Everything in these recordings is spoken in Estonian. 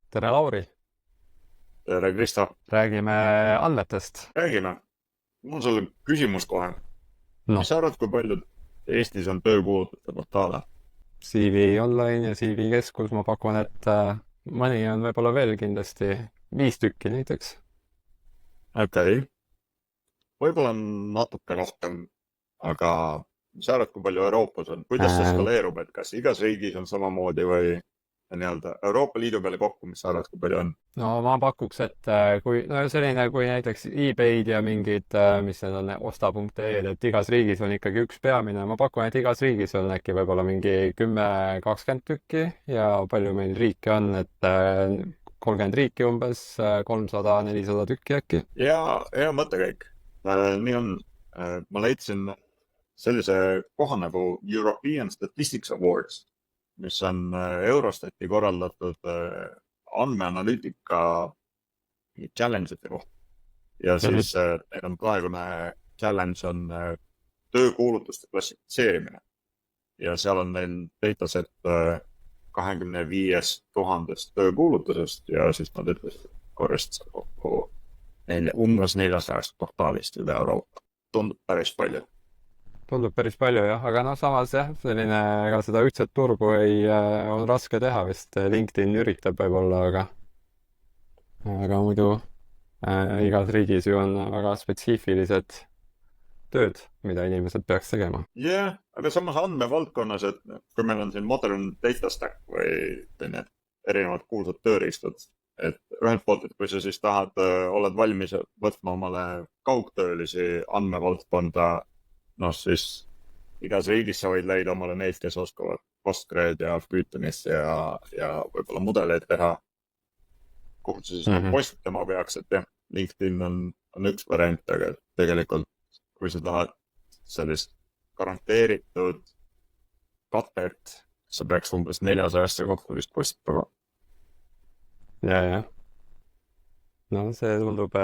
Tere, Lauri! Tere, Kristo. Räägime andmetest. Räägime. Mul on sulle küsimus kohe. No, Mis sa arvad, kui paljud Eestis on töökuulutuste portaale? CV Online ja CV Keskus, ma pakun, et mõni on võib-olla veel kindlasti 5 tükki näiteks. Okei. Võib-olla on natuke rohkem, aga mis sa arvad, kui palju Euroopas on? Kuidas see skaleerub, et kas igas riigis on samamoodi või nii-öelda Euroopa Liidu peale kokku, mis sa arvad, kui palju on? No ma pakuks, et kui näiteks eBay'd ja mingid, mis need on, osta.ee-d, et igas riigis on ikkagi üks peamine. Ma pakun, et igas riigis on äkki võib-olla mingi 10-20 tükki ja palju meil riike on, et 30 riiki umbes, 300-400 tükki äkki. Ja hea mõttekäik. Nii on. Ma leidsin sellise koha nagu European Statistics Awards, mis on Eurostati korraldatud andmeanalüütika challenge'ite kohta. Ja siis neil on praegune challenge on töökuulutuste klassifitseerimine. Ja seal on neil dataset 25 000 töökuulutusest ja siis nad ütlesid, et korjast kokku umbes 400 portaalist üle Euroopa. Tundub päris palju. Tundub päris palju, jah, aga samas jah, ega seda ühtset turgu on raske teha, vist LinkedIn üritab võib-olla, aga muidu igas riigis ju on väga spetsiifilised tööd, mida inimesed peaks tegema. Jah, aga samas andmevaldkonnas, et kui meil on siin modern data stack või erinevad kuulsad tööriistud, et ühelt poolt, et kui sa siis tahad, oled valmis võtma omale kaugtöölisi andmevaldkonda, siis igas riigis sa võid leida omale neid, kes oskavad Postgred ja Pythonis ja võib-olla mudeleid teha, kuhu sa siis postitama peaks, et LinkedIn on üks variant, aga tegelikult kui sa tahad sellist garanteeritud katet, sa peaks umbes 400 kokku vist postitama. Ja. No see tundub,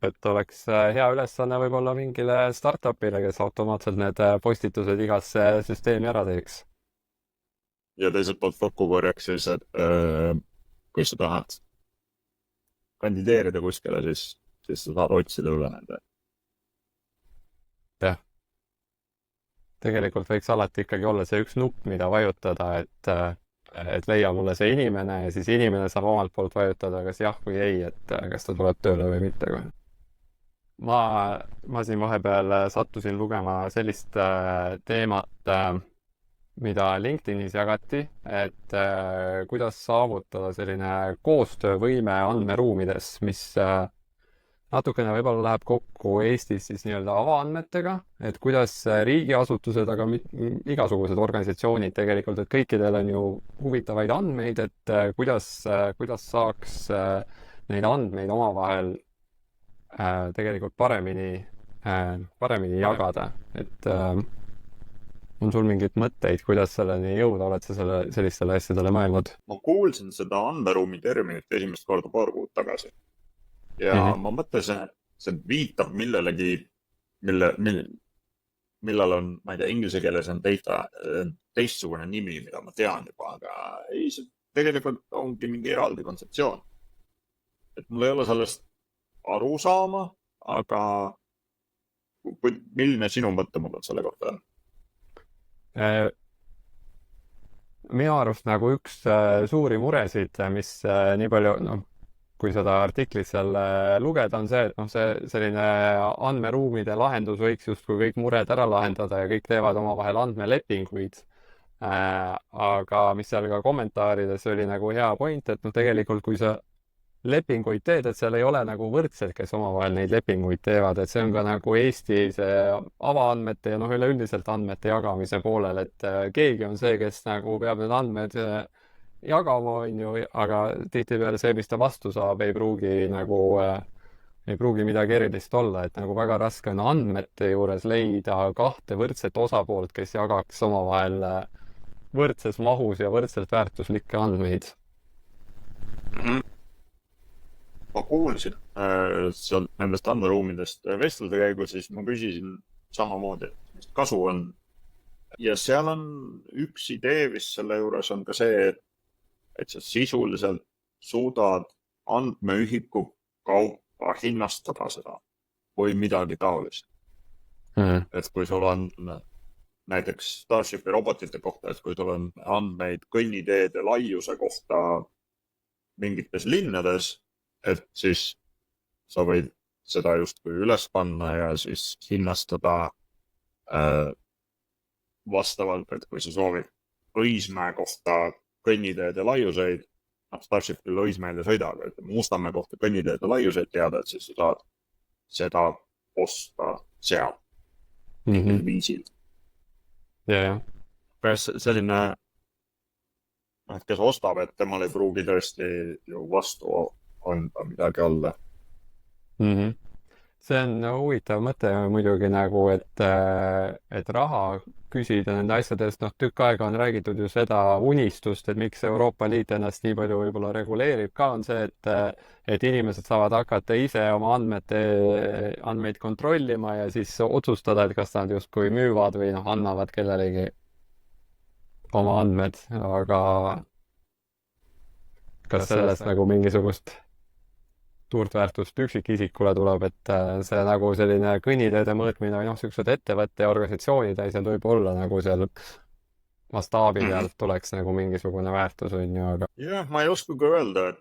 et oleks hea ülesanne võib-olla mingile startupile, kes automaatselt need postitused igasse süsteemi ära teeks. Ja teiselt poolt kokku korjaks siis, et kui sa tahad kandideerida kuskile, siis sa saad otsida üle nende. Jah. Tegelikult võiks alati ikkagi olla see üks nupp, mida vajutada, et leia mulle see inimene ja siis inimene saab omalt poolt vajutada kas jah või ei, et kas ta tuleb tööle või mitte. Ma siin vahepeal sattusin lugema sellist teemat, mida LinkedInis jagati, et kuidas saavutada selline koostöövõime andmeruumides, mis natukene võib-olla läheb kokku Eestis siis nii-öelda avaandmetega, et kuidas riigiasutused, aga igasugused organisatsioonid tegelikult, et kõikidel on ju huvitavaid andmeid, et kuidas saaks neid andmeid omavahel tegelikult paremini jagada. Et on sul mingid mõtteid, kuidas selleni jõuda, oled sa sellistele asjadele mõelnud? Ma kuulsin seda andmeruumi terminit esimest korda paar kuud tagasi. Ja ma mõtlesin, et see viitab millelegi, millal on, ma ei tea, inglise keeles on data teistsugune nimi, mida ma tean juba, aga ei, see tegelikult ongi mingi eraldi kontseptsioon. Et mul ei ole sellest aru saama, aga milline sinu mõttemudel selle kohta on? Minu arust nagu üks suuri muresid, mis nii palju, kui seda artiklit seal lugeda, on see, et selline andmeruumide lahendus võiks justkui kõik mured ära lahendada ja kõik teevad omavahel andmelepinguid. Aga mis seal ka kommentaarides oli nagu hea point, et tegelikult kui sa lepinguid teed, et seal ei ole nagu võrdselt, kes omavahel neid lepinguid teevad, et see on ka nagu Eesti see avaandmete ja üleüldiselt andmete jagamise poolel, et keegi on see, kes nagu peab need andmed jagama, aga tihtipeale see, mis ta vastu saab, ei pruugi midagi erilist olla, et nagu väga raske on andmete juures leida kahte võrdset osapoolt, kes jagaks omavahel võrdses mahus ja võrdselt väärtuslikke andmeid. Ma kuulsin seal nendest andmeruumidest vestluse käigus, siis ma küsisin samamoodi, et mis kasu on ja seal on üks idee vist selle juures on ka see, et sa sisuliselt suudad andmeühiku kaupa hinnastada seda või midagi taolist. Et kui sul on näiteks Starshipi robotite kohta, et kui sul on andmeid kõnniteede laiuse kohta mingites linnades, et siis sa võid seda justkui üles panna ja siis hinnastada vastavalt, et kui sa soovid Õismäe kohta kõnniteede laiuseid, Starshipil Õismäel ei sõida, aga Mustamäe kohta kõnniteede laiuseid teada, et siis sa saad seda osta seal mingil viisil. Ja. Selline, et kes ostab, et temal ei pruugi tõesti ju vastu anda midagi alla. See on huvitav mõte muidugi nagu, et raha küsida nende asjadest, tükk aega on räägitud ju seda unistust, et miks Euroopa Liit ennast nii palju võib-olla reguleerib ka, on see, et inimesed saavad hakata ise oma andmeid kontrollima ja siis otsustada, et kas nad justkui müüvad või annavad kellelegi oma andmed, aga kas sellest nagu mingisugust suurt väärtust üksikisikule tuleb, et see nagu selline kõnniteede mõõtmine või sellised ettevõtte ja organisatsioonid asjad võib olla nagu seal mastaabi pealt tuleks nagu mingisugune väärtus on ju, aga... Jah, ma ei oska ka öelda,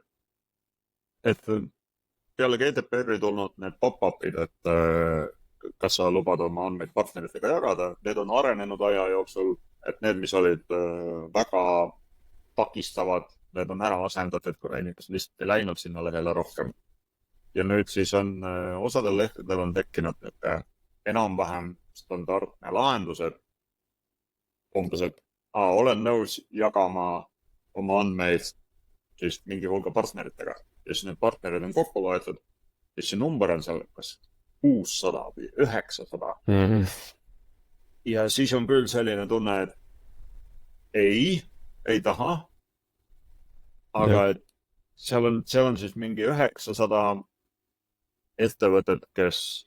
et peale GDPR-i tulnud need pop-up'id, et kas sa lubad oma andmeid partneritega jagada, need on arenenud aja jooksul, et need, mis olid väga takistavad, need on ära asendatud, kui inimesed lihtsalt ei läinud sinna lehele rohkem. Ja nüüd siis on osadel lehtedel on tekkinud enam-vähem standardne lahendused. Umbes, et olen nõus jagama oma andmeid siis mingi hulga partneritega. Ja siis need partnerid on kokku loetud. Ja see number on seal kas 600 või 900. Ja siis on küll selline tunne, et ei taha. Aga et seal on siis mingi 900 ettevõtted, kes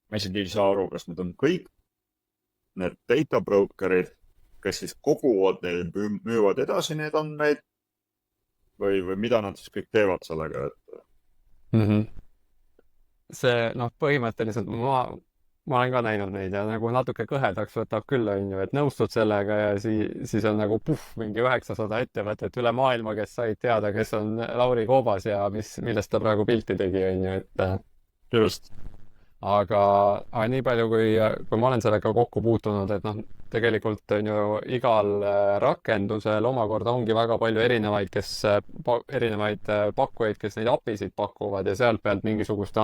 ma isegi ei saa aru, kas need on kõik need data brokerid, kes siis koguvad neid, müüvad edasi neid andmeid või mida nad siis kõik teevad sellega, et... See, põhimõtteliselt ma olen ka näinud neid ja nagu natuke kõhedaks võtab küll, on ju, et nõustud sellega ja siis on nagu mingi 900 ettevõtet üle maailma, kes said teada, kes on Lauri Koobas ja millest ta praegu pilti tegi, on ju, et just. Aga nii palju, kui ma olen sellega kokku puutunud, et tegelikult on ju igal rakendusel omakorda ongi väga palju erinevaid pakkujaid, kes neid API-sid pakuvad ja sealt pealt mingisugust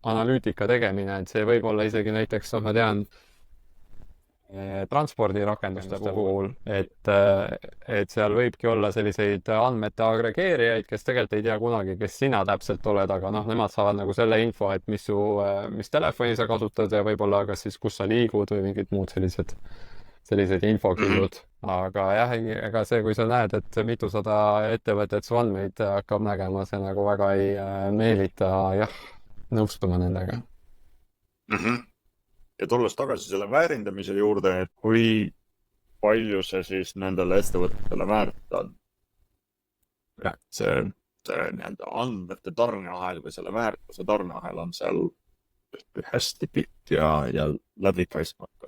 analüütika tegemine, et see võib olla isegi näiteks, ma tean, transpordirakenduste puhul, et seal võibki olla selliseid andmete agregeerijaid, kes tegelikult ei tea kunagi, kes sina täpselt oled, aga nemad saavad nagu selle info, et mis telefoni sa kasutad ja võib-olla kas siis kus sa liigud või mingid muud sellised infokillud. Aga jah, ega see, kui sa näed, et mitusada ettevõtet su andmeid hakkab nägema, see nagu väga ei meelita, nõustuma nendega. Ja tulles tagasi selle väärindamise juurde, et kui palju see siis nendele ettevõtetele väärt on. See nii-öelda andmete tarneahel või selle väärtuse tarneahel on seal hästi pikk ja läbipaistmatu.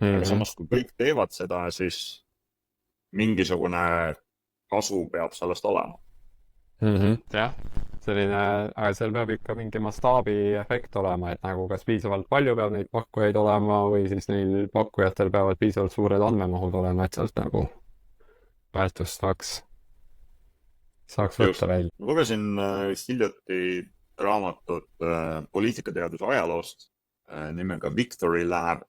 Aga samas, kui kõik teevad seda, siis mingisugune kasu peab sellest olema. Jah. Aga seal peab ikka mingi mastaabi efekt olema, et nagu kas piisavalt palju peab neid pakkujaid olema või siis neil pakkujatel peavad piisavalt suured andmemahud olema, et sealt nagu väärtust saaks võtta välja. Ma lugesin hiljuti raamatut poliitikateaduse ajaloost nimega Victory Lab,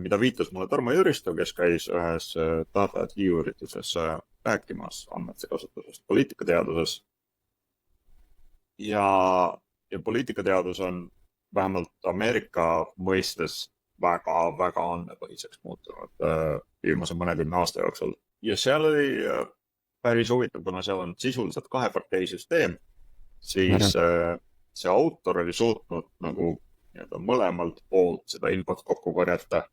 mida viitas mulle Tarmo Jüristo, kes käis ühes data üürituses rääkimas andmete kasutusest poliitikateaduses. Ja poliitikateadus on vähemalt Ameerika mõistes väga andmepõhiseks muutunud viimase mõnekümne aasta jooksul. Ja seal oli päris huvitav, kuna seal on sisuliselt kaheparteisüsteem, siis see autor oli suutnud nagu mõlemalt poolt seda infot kokku korjata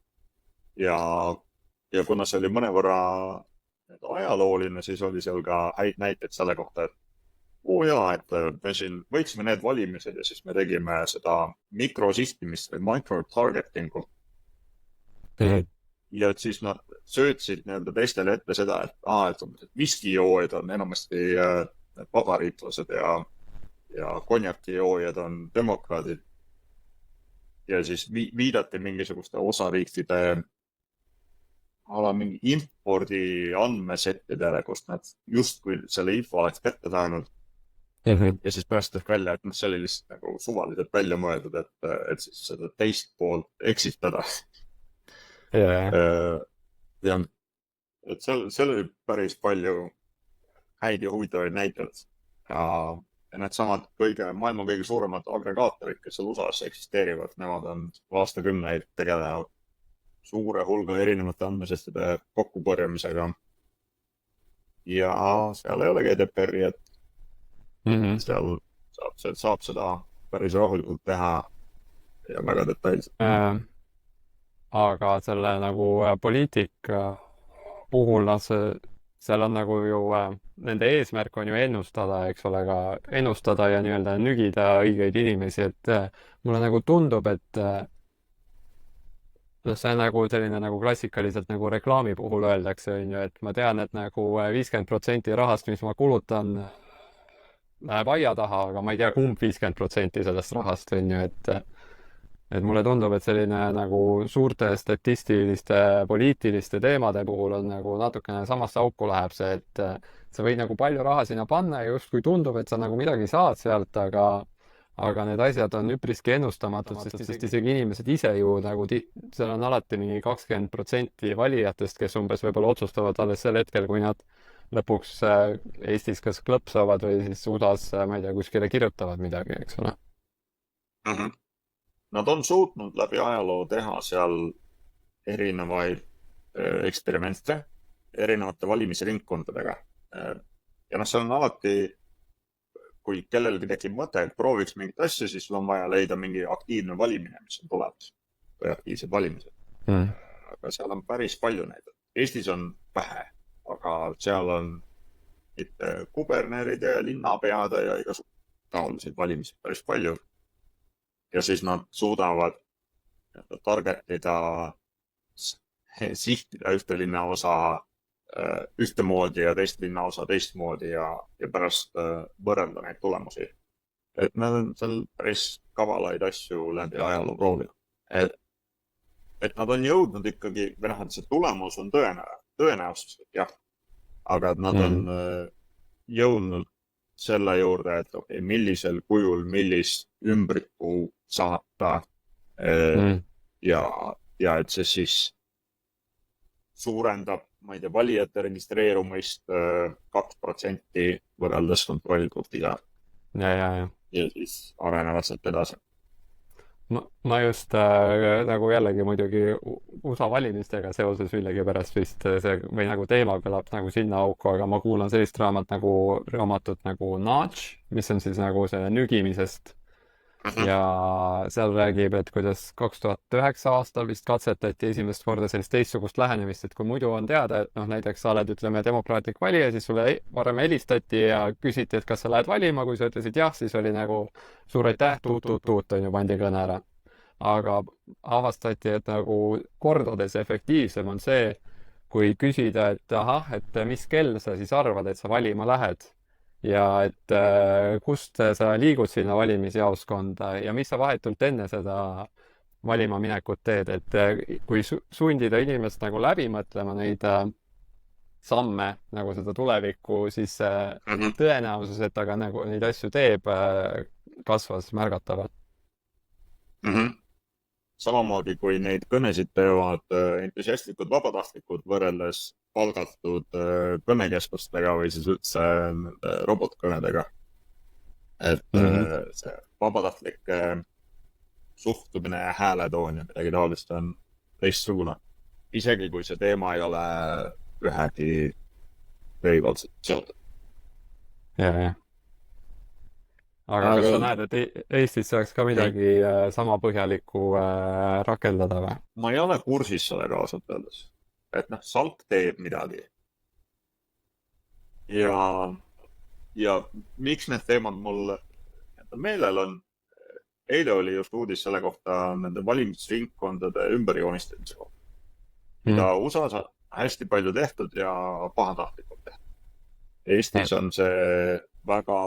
ja, ja kuna see oli mõnevõrra ajalooline, siis oli seal ka häid näiteid selle kohta, et jaa, et me siin võitsime need valimised ja siis me tegime seda mikrosihtimist või micro-targetingu. Ja et siis nad söötsid nii-öelda teistele ette seda, et viskijoojad on enamasti vabariiklased ja konjakijoojad on demokraadid. Ja siis viidati mingisuguste osariikide mingi impordi andmesettidele, kust nad justkui selle info oleks kätte saanud. Ja siis pärast tõesti välja, et see oli lihtsalt nagu suvaliselt välja mõeldud, et siis seda teist poolt eksitada. Ja et seal oli päris palju häid ja huvitavaid näiteid. Ja need maailma kõige suuremad agregaatorid, kes seal USA-s eksisteerivad, nemad on aastakümneid tegelenud suure hulga erinevate andmesestide kokkukorjamisega. Ja seal ei ole GDPR-i, et seal saab seda päris rahulikult teha ja väga detailselt. Aga selle nagu poliitika puhul seal on nagu ju nende eesmärk on ju ennustada, eks ole, ka ennustada ja nii-öelda nügida õigeid inimesi, et mulle nagu tundub, et see on nagu selline nagu klassikaliselt nagu reklaami puhul öeldakse, on ju, et ma tean, et nagu 50% rahast, mis ma kulutan, läheb aia taha, aga ma ei tea, kumb 50% sellest rahast, on ju, et mulle tundub, et selline nagu suurte statistiliste poliitiliste teemade puhul on nagu natukene samasse auku läheb see, et sa võid nagu palju raha sinna panna ja justkui tundub, et sa nagu midagi saad sealt, aga need asjad on üpriski ennustamatud, sest isegi inimesed ise ju nagu seal on alati mingi 20% valijatest, kes umbes võib-olla otsustavad alles sel hetkel, kui nad lõpuks Eestis kas klõpsavad või siis USA-s, ma ei tea, kuskile kirjutavad midagi, eks ole. Nad on suutnud läbi ajaloo teha seal erinevaid eksperimente erinevate valimisringkondadega. Ja see on alati, kui kellelgi tekib mõte, et prooviks mingit asja, siis on vaja leida mingi aktiivne valimine, mis on tulemas või aktiivsed valimised. Aga seal on päris palju neid. Eestis on vähe, aga seal on mitte kubernerid ja linnapead ja igasugused taolised valimised päris palju. Ja siis nad suudavad targetida, sihtida ühte linnaosa ühtemoodi ja teist linnaosa teistmoodi ja pärast võrrelda neid tulemusi. Et nad on seal päris kavalaid asju läbi ajaloo proovinud. Et nad on jõudnud ikkagi, või et see tulemus on tõenäosus, jah. Aga nad on jõudnud selle juurde, et millisel kujul, millist ümbrikku saata ja et see siis suurendab, ma ei tea, valijate registreerumist 2% võrreldes kontrollgruppiga. Ja siis arenevad sealt edasi. Ma just nagu jällegi muidugi USA valimistega seoses millegipärast vist see või nagu teema kõlab nagu sinna auku, aga ma kuulan sellist raamatut nagu Nudge, mis on siis nagu selle nügimisest. Ja seal räägib, et kuidas 2009 aastal vist katsetati esimest korda sellist teistsugust lähenemist, et kui muidu on teada, et näiteks sa oled, ütleme, demokraatlik valija, siis sulle varem helistati ja küsiti, et kas sa lähed valima, kui sa ütlesid jah, siis oli nagu suur aitäh, tuut, on ju, pandi kõne ära. Aga avastati, et nagu kordades efektiivsem on see, kui küsida, et ahah, et mis kell sa siis arvad, et sa valima lähed. Ja et kust sa liigud sinna valimisjaoskonda ja mis sa vahetult enne seda valima minekut teed, et kui sundida inimest nagu läbi mõtlema neid samme, nagu seda tulevikku, siis tõenäosus, et ta ka nagu neid asju teeb, kasvas märgatavalt. Samamoodi kui neid kõnesid teevad entusiastlikud vabatahtlikud võrreldes palgatud kõnekeskustega või siis üldse robotkõnedega. Et see vabatahtlik suhtumine ja hääletoon ja midagi taolist on teistsugune. Isegi kui see teema ei ole ühegi veevalselt seotud. Ja. aga kas sa näed, et Eestis saaks ka nii, midagi sama põhjalikku rakendada või? ma ei ole kursis sellega ausalt öeldes. Et noh, SALK teeb midagi ja miks need teemad mul meelel on, eile oli just uudis selle kohta nende valimisringkondade ümberjoonistamise kohta, mida USA-s on hästi palju tehtud ja pahatahtlikult tehtud. Eestis on see väga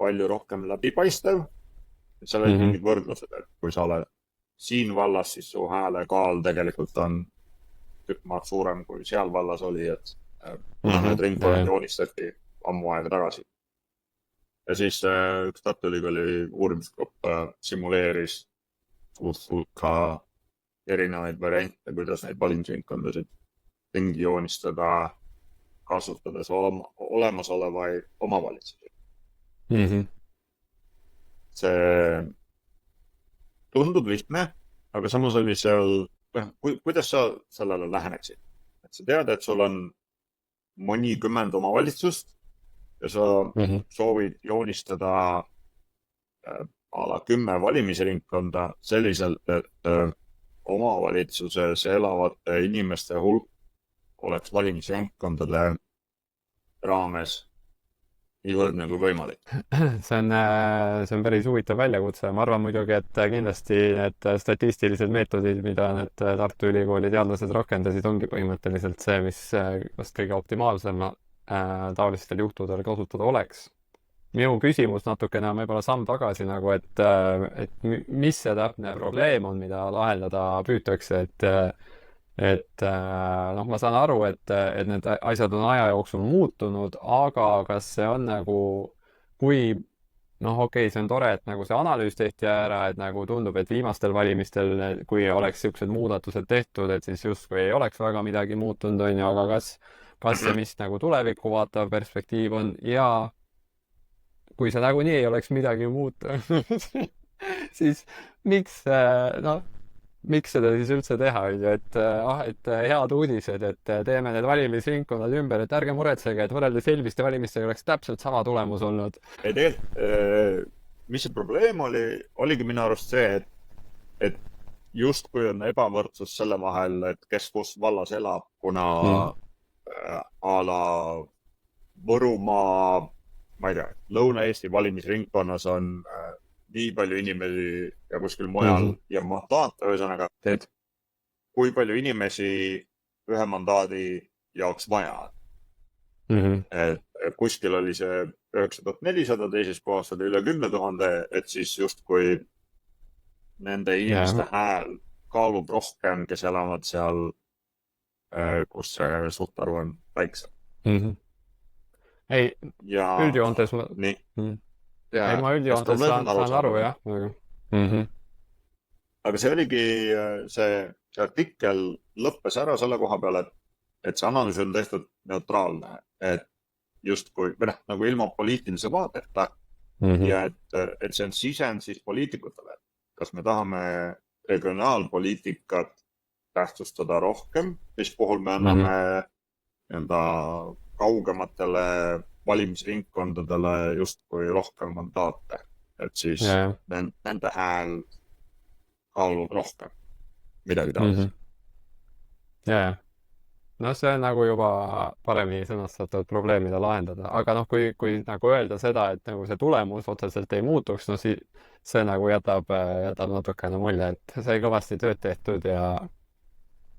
palju rohkem läbipaistev. Seal on mingid võrdlused, et kui sa oled siin vallas, siis su hääle kaal tegelikult on tükk maad suurem kui seal vallas oli, et need ringkonnad joonistati ammu aega tagasi. Ja siis üks Tartu Ülikooli uurimisgrupp simuleeris hulka erinevaid variante, kuidas neid valimisringkondasid ringi joonistada, kasutades olemasolevaid omavalitsusi. See tundub lihtne, aga samas oli seal, kuidas sa sellele läheneksid? Et sa tead, et sul on mõnikümmend omavalitsust ja sa soovid joonistada ala 10 valimisringkonda selliselt, et omavalitsuses elavate inimeste hulk oleks valimisringkondade raames nii võrdne kui võimalik. See on päris huvitav väljakutse. Ma arvan muidugi, et kindlasti need statistilised meetodid, mida need Tartu Ülikooli teadlased rakendasid, ongi põhimõtteliselt see, mis vast kõige optimaalsem taolistel juhtudel kasutada oleks. Minu küsimus natukene on võib-olla samm tagasi, nagu, et mis see täpne probleem on, mida lahendada püütakse, et ma saan aru, et need asjad on aja jooksul muutunud, aga kas see on nagu, kui okei, see on tore, et nagu see analüüs tehti ära, et nagu tundub, et viimastel valimistel, kui oleks niisugused muudatused tehtud, et siis justkui ei oleks väga midagi muutunud, on ju, aga kas see, mis nagu tulevikku vaatav perspektiiv on, ja kui see nagunii ei oleks midagi muutunud, siis miks seda siis üldse teha, et head uudised, et teeme need valimisringkonnad ümber, et ärge muretsege, et võrreldes eelmiste valimistega oleks täpselt sama tulemus olnud. Ei tegelikult, mis see probleem oligi minu arust see, et justkui on ebavõrdsus selle vahel, et kes kus vallas elab, kuna a la Võrumaa, ma ei tea, Lõuna-Eesti valimisringkonnas on nii palju inimesi ja kuskil mujal ja mandaat, ühesõnaga, et kui palju inimesi ühe mandaadi jaoks vaja. Et kuskil oli see 9400, teises kohas oli üle 10 000, et siis justkui nende inimeste hääl kaalub rohkem, kes elavad seal, kus see suhtarv on väiksem. Ei, üldjoontes ma üldjoontes saan aru, jah. Aga see oligi, see artikkel lõppes ära selle koha peale, et see analüüs on tehtud neutraalne, et justkui, nagu ilma poliitilise vaadeta ja et see on sisend siis poliitikutele. Kas me tahame regionaalpoliitikat tähtsustada rohkem, mis puhul me anname enda kaugematele valimisringkondadele justkui rohkem mandaate, et siis nende hääl kaalub rohkem midagi taolist. See on nagu juba paremini sõnastatud probleemide lahendada, aga kui nagu öelda seda, et nagu see tulemus otseselt ei muutuks, siis see nagu jätab natukene mulje, et sai kõvasti tööd tehtud ja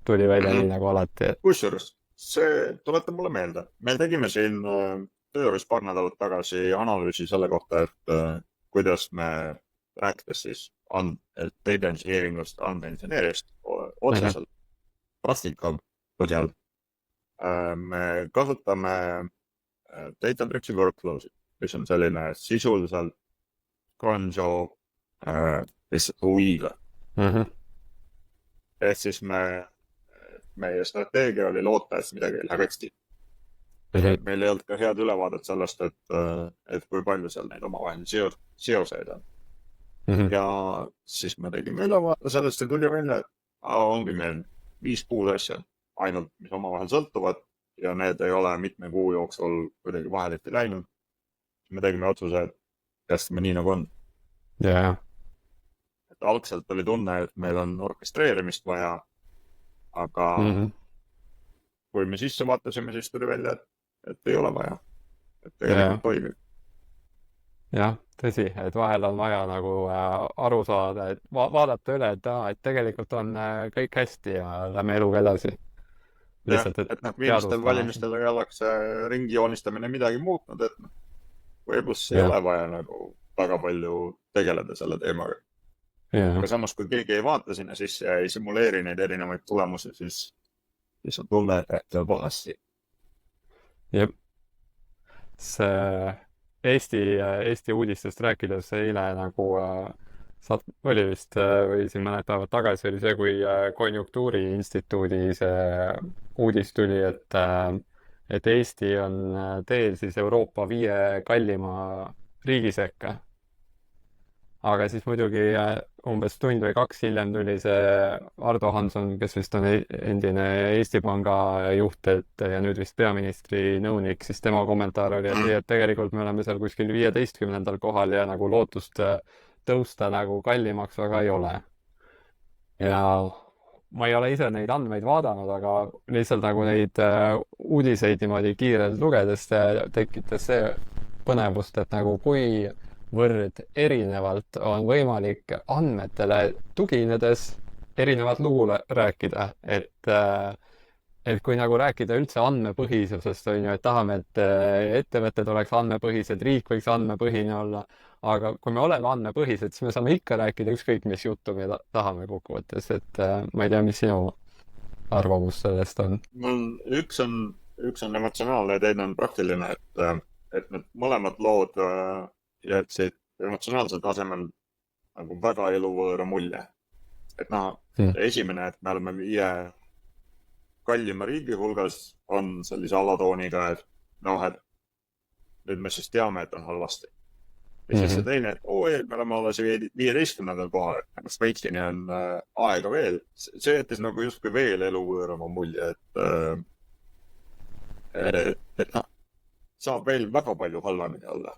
tuli välja nii nagu alati. Kusjuures, see tuletab mulle meelde. Me tegime siin tööris paar nädalat tagasi analüüsi selle kohta, et kuidas me rääkides siis data engineeringust, andmeinseneerist otseselt praktika põhjal. Me kasutame Databricksi workflow'sid, mis on selline sisuliselt Conjo lihtsalt UI-ga. Et siis meie strateegia oli loota, et midagi ei lähe riksti. Meil ei olnud ka head ülevaadet sellest, et kui palju seal neid omavahelisi seoseid on. Ja siis me tegime ülevaate sellest ja tuli välja, et ongi meil 5-6 asja ainult, mis omavahel sõltuvad ja need ei ole mitme kuu jooksul kuidagi vaheliti läinud. Me tegime otsuse, et jätame nii nagu on. jaa, et algselt oli tunne, et meil on orkestreerimist vaja, aga kui me sisse vaatasime, siis tuli välja, et ei ole vaja. Et tegelikult toimib. jah, tõsi, et vahel on vaja nagu aru saada, et vaadata üle, et tegelikult on kõik hästi ja lähme eluga edasi. jah, lihtsalt, et viimastel valimistel ei oleks ringi joonistamine midagi muutnud, et võib-olla ei ole vaja nagu väga palju tegeleda selle teemaga. aga samas, kui keegi ei vaata sinna sisse ja ei simuleeri neid erinevaid tulemusi, siis on tunne, et see on valesti. Jep. See Eesti uudistest rääkides eile nagu oli vist või siin mõned päevad tagasi oli see, kui Konjunktuuriinstituudi see uudis tuli, et Eesti on teel siis Euroopa 5 kallima riigi sekka. Aga siis muidugi umbes tund või 2 hiljem tuli see Ardo Hansson, kes vist on endine Eesti Panga juht, ja nüüd vist peaministri nõunik, siis tema kommentaar oli, et tegelikult me oleme seal kuskil 15. kohal ja nagu lootust tõusta nagu kallimaks väga ei ole. Ja ma ei ole ise neid andmeid vaadanud, aga lihtsalt nagu neid uudiseid niimoodi kiirelt lugedes tekitas see põnevust, et nagu kuivõrd erinevalt on võimalik andmetele tuginedes erinevat lugu rääkida, et kui nagu rääkida üldse andmepõhisusest, on ju, et tahame, et ettevõtted oleks andmepõhised, riik võiks andmepõhine olla, aga kui me oleme andmepõhised, siis me saame ikka rääkida ükskõik mis juttu me tahame kokkuvõttes, et ma ei tea, mis sinu arvamus sellest on? Üks on emotsionaalne ja teine on praktiline, et need mõlemad lood jätsid emotsionaalsel tasemel nagu väga eluvõõra mulje. Et esimene, et me oleme 5 kallima riigi hulgas, on sellise alatooniga, et et nüüd me siis teame, et on halvasti. Ja siis see teine, et me oleme alles 15. kohal, Šveitsini on aega veel. See jättis nagu justkui veel eluvõõrama mulje, et saab veel väga palju halvemini olla.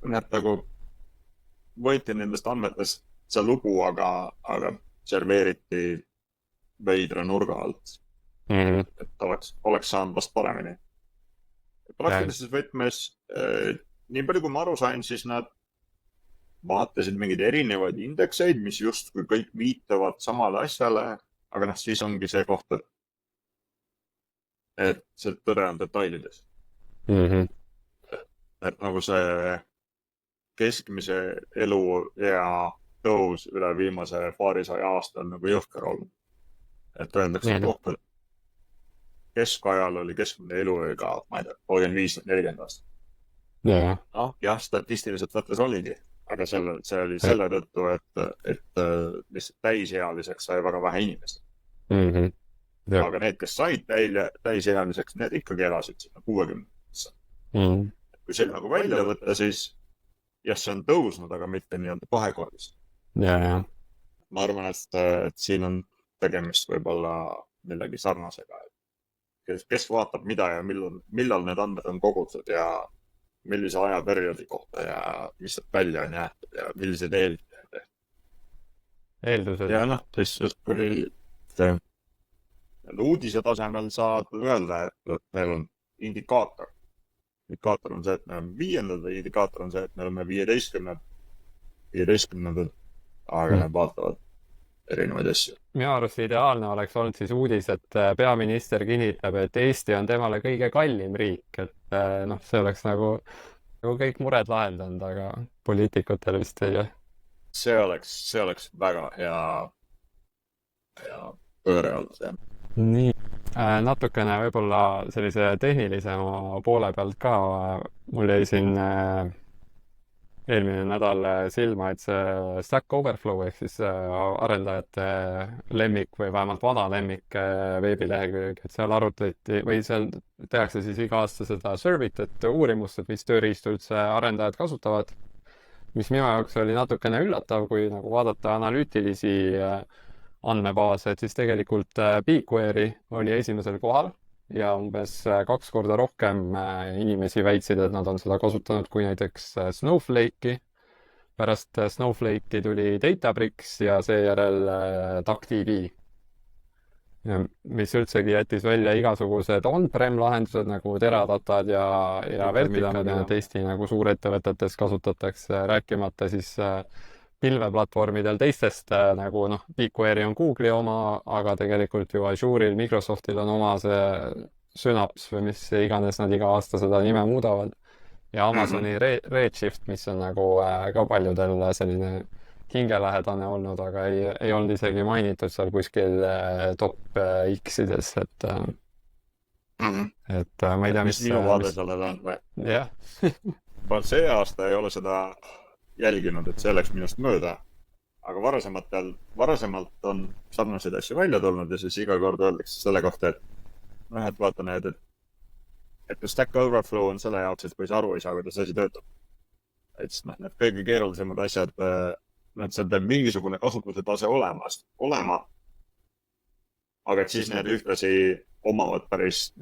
Näeb nagu võeti nendest andmetest see lugu, aga serveeriti veidra nurga alt. Et oleks saanud vast paremini. Praktilises võtmes, nii palju kui ma aru sain, siis nad vaatasid mingeid erinevaid indekseid, mis justkui kõik viitavad samale asjale, aga siis ongi see koht, et see tõde on detailides. Et nagu see keskmise eluea tõus üle viimase paarisaja aasta on nagu jõhker olnud. Et öeldakse koht, et keskajal oli keskmine eluega, ma ei tea, 35-40 aastat. Jah, statistiliselt võttes oligi, aga see oli selle tõttu, et lihtsalt täisealiseks sai väga vähe inimest. Aga need, kes said täisealiseks, need ikkagi elasid sinna 60-sse. Kui see nagu välja võtta, siis jah, see on tõusnud, aga mitte nii-öelda kahekordist. Ma arvan, et siin on tegemist võib-olla millegi sarnasega. Kes vaatab mida ja millal need andmed on kogutud ja millise ajaperioodi kohta ja mis välja on jäetud ja millised eeldused. Ja siis kui uudise tasemel saad öelda, et meil on indikaator. Indikaator on see, et me oleme 5. või indikaator on see, et me oleme 15. aga need vaatavad erinevaid asju. Minu arust ideaalne oleks olnud siis uudis, et peaminister kinnitab, et Eesti on temale kõige kallim riik, et see oleks nagu kõik mured lahendanud, aga poliitikutel vist ei ole. See oleks väga hea pööre olnud, jah. Nii, natukene võib-olla sellise tehnilisema poole pealt ka, mul jäi siin eelmine nädal silma, et see Stack Overflow ehk siis arendajate lemmik või vähemalt vana lemmik veebilehekülg, et seal arutati või seal tehakse siis iga aasta seda survey't, et uurimust, et mis tööriistu üldse arendajad kasutavad, mis minu jaoks oli natukene üllatav, kui nagu vaadata analüütilisi andmebaase, et siis tegelikult BigQuery oli esimesel kohal ja umbes 2 korda rohkem inimesi väitsid, et nad on seda kasutanud kui näiteks Snowflake'i. Pärast Snowflake'i tuli Databricks ja seejärel DuckDB, mis üldsegi jättis välja igasugused on-prem lahendused nagu Teradatad ja Verticad, mida nüüd Eesti nagu suurettevõtetes kasutatakse, rääkimata siis pilveplatvormidel teistest nagu noh, BigQuery on Google'i oma, aga tegelikult ju Azure'il, Microsoftil on oma see Synapse või mis iganes nad iga aasta seda nime muudavad. Ja Amazoni Redshift, mis on nagu ka paljudel selline hingelähedane olnud, aga ei olnud isegi mainitud seal kuskil top X-ides, et ma ei tea, mis minu vaade sellele on või? Jah. Ma see aasta ei ole seda jälginud, et see läks minust mööda. Aga varasemalt on sarnaseid asju välja tulnud ja siis iga kord öeldakse selle kohta, et vaata need, et Stack Overflow on selle jaoks, et kui sa aru ei saa, kuidas asi töötab. Et siis need kõige keerulisemad asjad, seal peab mingisugune kasutuse tase olema, aga siis need ühtlasi omavad päris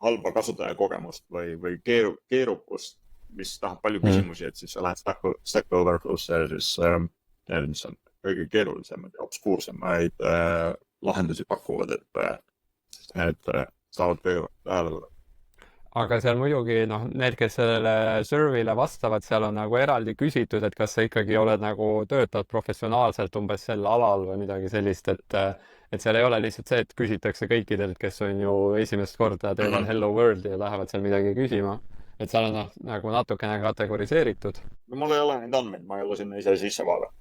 halba kasutajakogemust või keerukust, mis tahab palju küsimusi, et siis sa lähed Stack Overflow'sse ja siis mis on kõige keerulisemad ja obskuursemaid lahendusi pakuvad, et need saavad tähelepanu. Aga seal muidugi, noh, need, kes sellele survey'le vastavad, seal on nagu eraldi küsitud, et kas sa ikkagi oled nagu töötad professionaalselt umbes sel alal või midagi sellist, et seal ei ole lihtsalt see, et küsitakse kõikidelt, kes on ju esimest korda teevad Hello World'i ja lähevad seal midagi küsima. Et seal on nagu natukene kategoriseeritud. No mul ei ole neid andmeid, ma ei ole sinna ise sisse vaadata.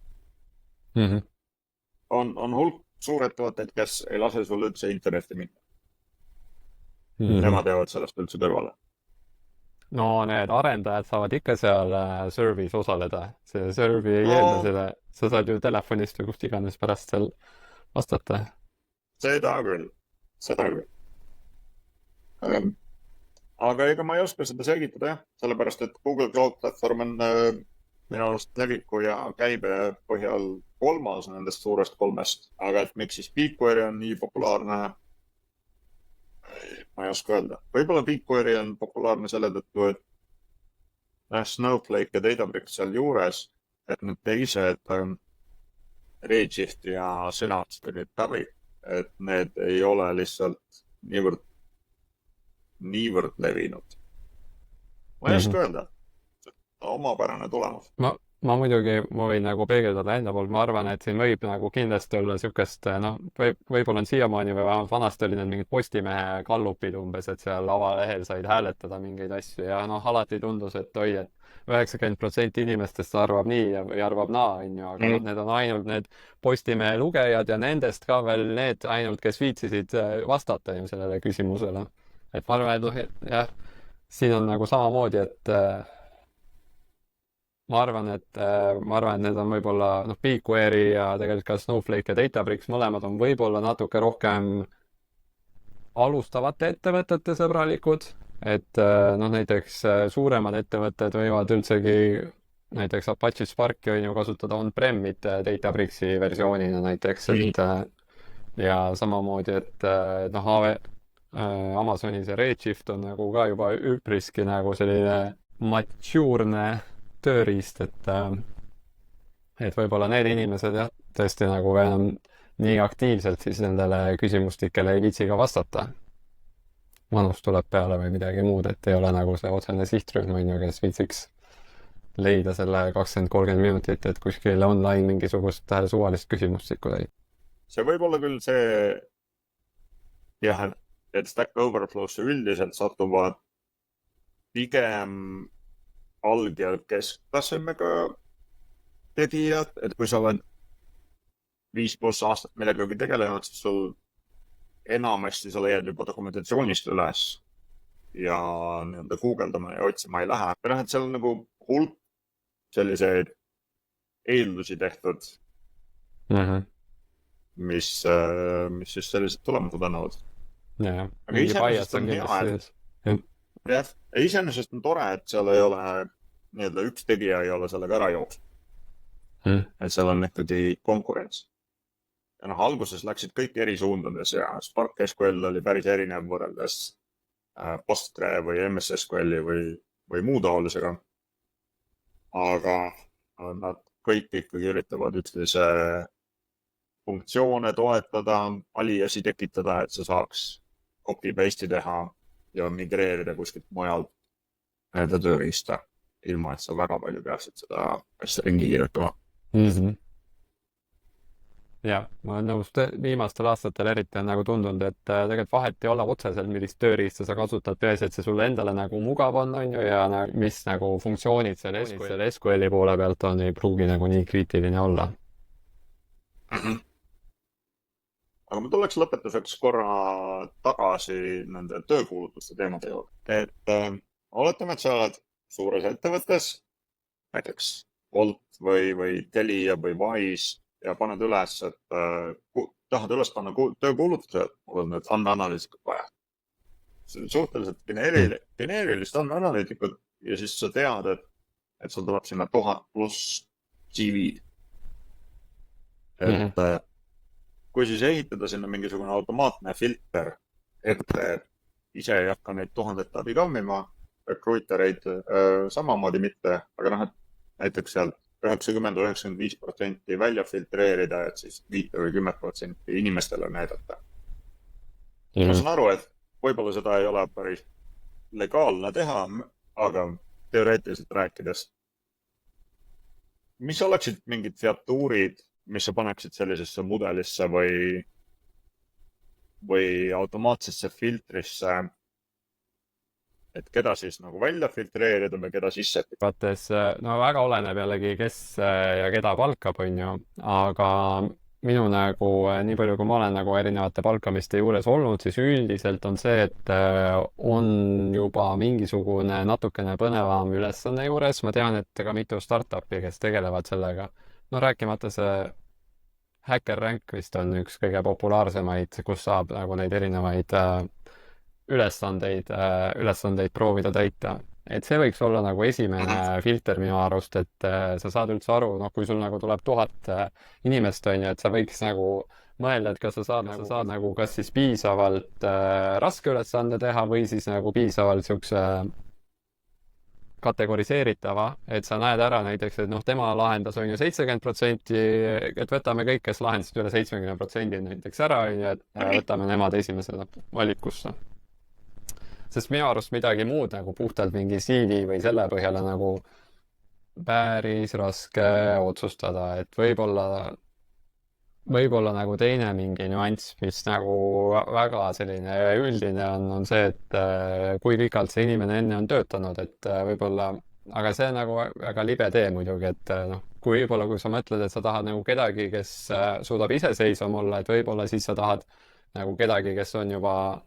On hulk suurettevõtteid, kes ei lase sul üldse internetti minna. Nemad jäävad sellest üldse kõrvale. No need arendajad saavad ikka seal survey's osaleda. See survey ei eelda seda. Sa saad ju telefonist või kust iganes pärast seal vastata. Seda küll. Aga ega ma ei oska seda selgitada, jah. Sellepärast, et Google Cloud Platform on minu arust leviku ja käibe põhjal 3. nendest suurest 3. Aga et miks siis BigQuery on nii populaarne, ma ei oska öelda. Võib-olla BigQuery on populaarne selle tõttu, et Snowflake ja Databricks seal juures, et need teised Redshift ja Synapse tulid läbi, et need ei ole lihtsalt niivõrd levinud. Ma ei oska öelda. Omapärane tulemus. Ma muidugi võin nagu peegeldada enda poolt, ma arvan, et siin võib nagu kindlasti olla niisugust, noh, võib-olla on siiamaani või vähemalt vanasti oli need mingid Postimehe gallupid umbes, et seal avalehel said hääletada mingeid asju ja noh, alati tundus, et 90% inimestest arvab nii ja arvab naa, aga need on ainult need Postimehe lugejad ja nendest ka veel need ainult, kes viitsisid vastata ju sellele küsimusele. Et ma arvan, et jah, siin on nagu samamoodi, et ma arvan, et need on võib-olla BigQuery ja tegelikult ka Snowflake ja Databricks mõlemad on võib-olla natuke rohkem alustavate ettevõtete sõbralikud, et näiteks suuremad ettevõtted võivad üldsegi näiteks Apache Sparki on ju kasutada on-prem'it Databricksi versioonina näiteks, et ja samamoodi, et Amazoni see Redshift on nagu ka juba üpriski nagu selline matuurne tööriist, et võib-olla need inimesed jah, tõesti nagu enam nii aktiivselt siis nendele küsimustikele ei viitsi ka vastata. Vanus tuleb peale või midagi muud, et ei ole nagu see otsene sihtrühm, kes viitsiks leida selle 20-30 minutit, et kuskil online mingisugust suvalist küsimustikku leida. See võib olla küll see jah, et Stack Overflow'sse üldiselt satuvad pigem alg- ja kesktasemega tegijad, et kui sa oled 5+ aastat millegagi tegelenud, siis sul enamasti sa leiad juba dokumentatsioonist üles ja nii-öelda guugeldama ja otsima ei lähe. Et seal on nagu hulk selliseid eeldusi tehtud, mis siis sellised tulemused annavad. Aga iseenesest on hea, et iseenesest on tore, et seal ei ole nii-öelda üks tegija ei ole sellega ära jooksnud. Et seal on ikkagi konkurents. ja noh, alguses läksid kõik eri suundades ja Spark SQL oli päris erinev võrreldes Postgre või MS SQL-i või muu taolisega. aga nad kõik ikkagi üritavad üksteise funktsioone toetada, aliasi tekitada, et sa saaks copy-paste'i teha ja migreerida kuskilt mujalt nende tööriista, ilma et sa väga palju peaksid seda asja ringi kirjutama. Jah, ma olen nõus, viimastel aastatel eriti on nagu tundunud, et tegelikult vahet ei ole otseselt, millist tööriista sa kasutad, peaasi, et see sulle endale nagu mugav on ju, ja mis nagu funktsioonid selle SQL-i poole pealt on, ei pruugi nagu nii kriitiline olla. Aga ma tuleks lõpetuseks korra tagasi nende töökuulutuste teemade juurde. Et oletame, et sa oled suures ettevõttes, näiteks Bolt või Telia või Wise, ja paned üles, et tahad üles panna töökuulutuse, mul on need andmeanalüütikud vaja. See on suhteliselt geneerilist andmeanalüütikud ja siis sa tead, et sul tuleb sinna 1000+ CV-d. Et kui siis ehitada sinna mingisugune automaatne filter, et ise ei hakka neid 1000 läbi kammima, recruitereid samamoodi mitte, aga noh, et näiteks seal 90-95% välja filtreerida, et siis 5 või 10% inimestele näidata. Ma saan aru, et võib-olla seda ei ole päris legaalne teha, aga teoreetiliselt rääkides. Mis oleksid mingid featuurid, mis sa paneksid sellisesse mudelisse või automaatsesse filtrisse, et keda siis nagu välja filtreerida või keda sisse? Vattes, no väga oleneb jällegi, kes ja keda palkab, on ju, aga minu nagu, nii palju kui ma olen nagu erinevate palkamiste juures olnud, siis üldiselt on see, et on juba mingisugune natukene põnevam ülesanne juures. Ma tean, et ka mitu startupi, kes tegelevad sellega. No rääkimata see HackerRank vist on üks kõige populaarsemaid, kus saab nagu neid erinevaid ülesandeid proovida täita. Et see võiks olla nagu esimene filter minu arust, et sa saad üldse aru, noh, kui sul nagu tuleb 1000 inimest, on ju, et sa võiks nagu mõelda, et kas sa saad nagu kas siis piisavalt raske ülesande teha või siis nagu piisavalt siukse kategoriseeritava, et sa näed ära näiteks, et noh, tema lahendas on ju 70%, et võtame kõik, kes lahendasid üle 70% näiteks ära, on ju, et võtame nemad esimesena valikusse. Sest minu arust midagi muud nagu puhtalt mingi CV või selle põhjale nagu päris raske otsustada, et võib-olla nagu teine mingi nüanss, mis nagu väga selline üldine on see, et kui pikalt see inimene enne on töötanud, et võib-olla, aga see on nagu väga libe tee muidugi, et noh, kui sa mõtled, et sa tahad nagu kedagi, kes suudab iseseisvam olla, et võib-olla siis sa tahad nagu kedagi, kes on juba,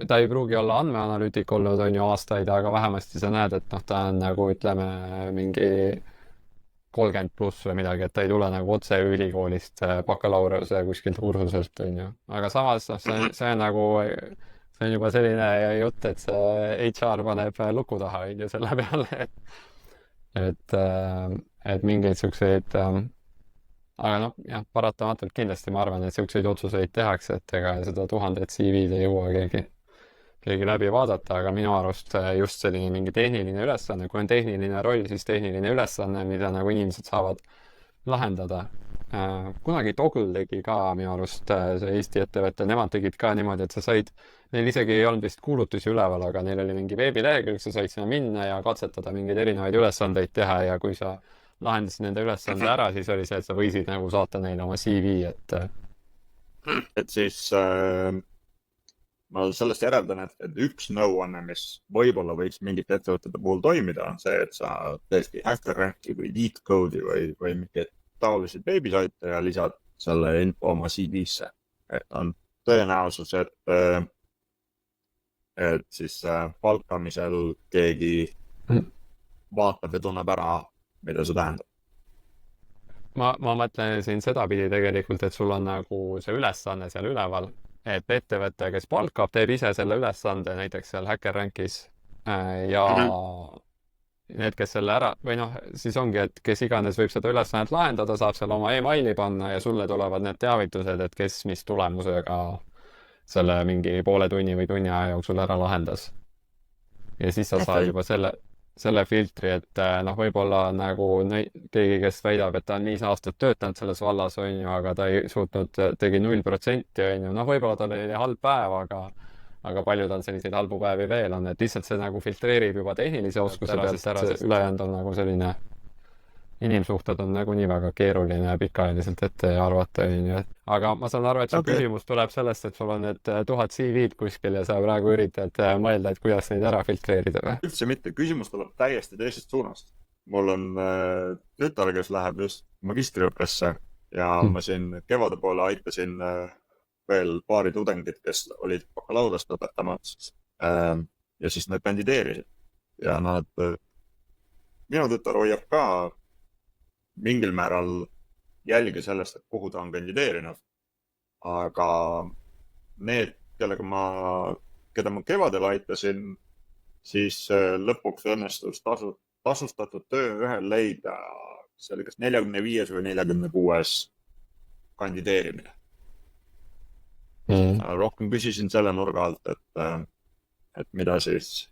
ta ei pruugi olla andmeanalüütik olnud, on ju, aastaid, aga vähemasti sa näed, et noh, ta on nagu ütleme mingi 30+ või midagi, et ta ei tule nagu otse ülikoolist bakalaureuse kuskilt kursuselt, on ju. Aga samas, noh, see on nagu, see on juba selline jutt, et see HR paneb luku taha, on ju, selle peale, et mingeid siukseid, aga noh, jah, paratamatult kindlasti ma arvan, et siukseid otsuseid tehakse, et ega seda 1000 CV-d ei jõua keegi läbi vaadata, aga minu arust just selline mingi tehniline ülesanne, kui on tehniline roll, siis tehniline ülesanne, mida nagu inimesed saavad lahendada. Kunagi Toggle tegi ka minu arust see Eesti ettevõte, nemad tegid ka niimoodi, et sa said, neil isegi ei olnud vist kuulutusi üleval, aga neil oli mingi veebilehekülg, sa said sinna minna ja katsetada mingeid erinevaid ülesandeid teha ja kui sa lahendasid nende ülesande ära, siis oli see, et sa võisid nagu saata neile oma CV, et siis ma sellest järeldan, et üks nõuanne, mis võib-olla võiks mingite ettevõtete puhul toimida, on see, et sa tõesti HackerRanki või LeetCode'i või mingeid taolisi veebisaite ja lisad selle info oma CV-sse. Et on tõenäosus, et siis palkamisel keegi vaatab ja tunneb ära, mida see tähendab. Ma mõtlen siin sedapidi tegelikult, et sul on nagu see ülesanne seal üleval, et ettevõte, kes palkab, teeb ise selle ülesande näiteks seal HackerRankis need, kes selle ära, või noh, siis ongi, et kes iganes võib seda ülesannet lahendada, saab seal oma emaili panna ja sulle tulevad need teavitused, et kes mis tulemusega selle mingi poole tunni või tunni aja jooksul ära lahendas. Ja siis sa saad juba selle filtri, et noh, võib-olla nagu keegi, kes väidab, et ta on 5 aastat töötanud selles vallas, on ju, aga ta ei suutnud, tegi 0%, on ju, noh, võib-olla tal oli halb päev, aga paljud on selliseid halbu päevi veel on, et lihtsalt see nagu filtreerib juba tehnilise oskuse pealt ära, sest ülejäänud on nagu selline, inimsuhted on nagunii väga keeruline pikaajaliselt ette arvata, on ju. Aga ma saan aru, et su küsimus tuleb sellest, et sul on need 1000 CV-d kuskil ja sa praegu üritad mõelda, et kuidas neid ära filtreerida või? Üldse mitte, küsimus tuleb täiesti teisest suunast. Mul on tütar, kes läheb just magistriõppesse ja ma siin kevade poole aitasin veel paari tudengit, kes olid bakalaureust õpetamas ja siis nad kandideerisid. Ja nad, minu tütar hoiab ka mingil määral jälgi sellest, et kuhu ta on kandideerinud. Aga need, keda ma kevadel aitasin, siis lõpuks õnnestus tasustatud töö ühel leida, see oli kas 45 või 46 kandideerimine. Rohkem küsisin selle nurga alt, et mida siis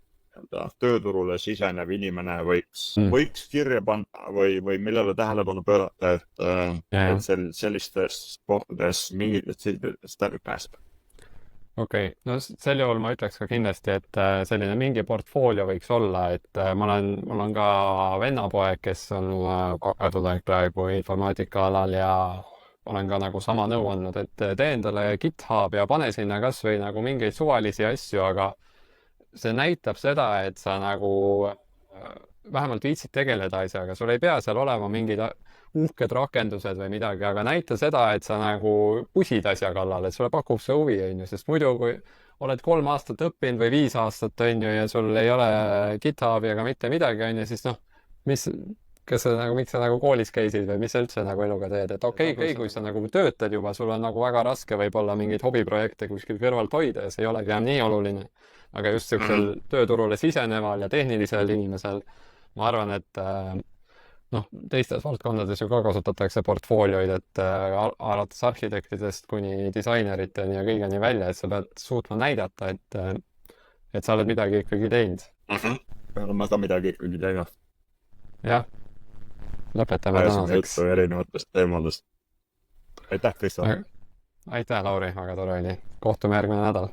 tööturule sisenev inimene võiks kirja panna või millele tähelepanu pöörata, et sellistes kohtades mingitest läbi pääseb. Okei, no sel juhul ma ütleks ka kindlasti, et selline mingi portfoolio võiks olla, et mul on ka vennapoeg, kes on bakatudeng praegu informaatika alal ja olen ka nagu sama nõu andnud, et tee endale GitHub ja pane sinna kas või nagu mingeid suvalisi asju, aga see näitab seda, et sa nagu vähemalt viitsid tegeleda asjaga, sul ei pea seal olema mingid uhked rakendused või midagi, aga näita seda, et sa nagu pusid asja kallal, et sulle pakub see huvi, on ju, sest muidu kui oled 3 aastat õppinud või 5 aastat, on ju, ja sul ei ole GitHubi ega mitte midagi, on ju, siis noh, miks sa nagu koolis käisid või mis sa üldse nagu eluga teed, et okei, kui sa nagu töötad juba, sul on nagu väga raske võib-olla mingeid hobiprojekte kuskil kõrvalt hoida ja see ei olegi nii oluline. Aga just sellisel tööturule siseneval ja tehnilisel inimesel ma arvan, et noh, teistes valdkondades ju ka kasutatakse portfoolioid, et alates arhitektidest kuni disaineriteni ja kõigeni välja, et sa pead suutma näidata, et sa oled midagi ikkagi teinud. Pean ma ka midagi ikkagi teinud. Jah. Lõpetame tänaseks. Erinevatest teemadest. Aitäh, Kristo. Aitäh, Lauri, väga tore oli. Kohtume järgmine nädal.